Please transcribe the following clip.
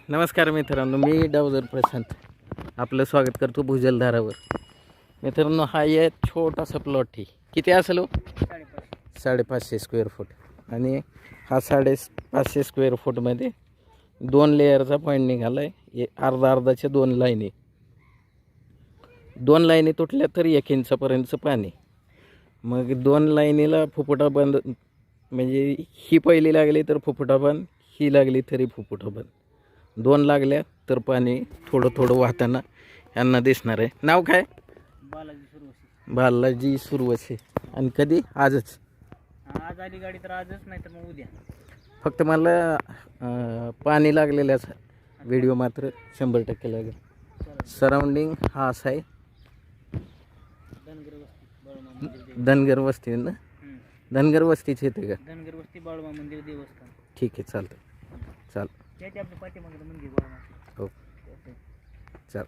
नमस्कार मित्रांनो, मी डावजर प्रशांत आपलं स्वागत करतो भुजलधारावर. मित्रांनो, हा एक छोटासा प्लॉट आहे. किती असेल? 550 स्क्वेअर फूट. आणि हा 550 स्क्वेअर फूटमध्ये 2 लेअरचा पॉईंट निघाला आहे. अर्ध्याच्या 2 लाईनी. 2 लाईनी तुटल्या तर 1 इंचापर्यंतचं पाणी. मग 2 लाईनीला फुफुटा बंद, म्हणजे ही पहिली लागली तर फुफुटा बंद, ही लागली तरी फुफुटा बंद. 2 लागल्या तर पाणी थोडं थोडं वाहताना यांना दिसणार आहे. नाव काय? बालाजी सुरवसे. आणि कधी? आजच. आज आली गाडी तर आजच, नाही तर मग उद्या. फक्त मला पाणी लागलेल्याच व्हिडिओ मात्र 100% लागेल. सराउंडिंग हा असा आहे. धनगर वस्ती ना? धनगर वस्तीच येते का? धनगर वस्ती, बाळूमा मंदिर, देवस्थान. ठीक आहे, चालतं. चाल त्याच्या आपल्या पाठीमागे मंदिर बाळूमा. हो, चाल.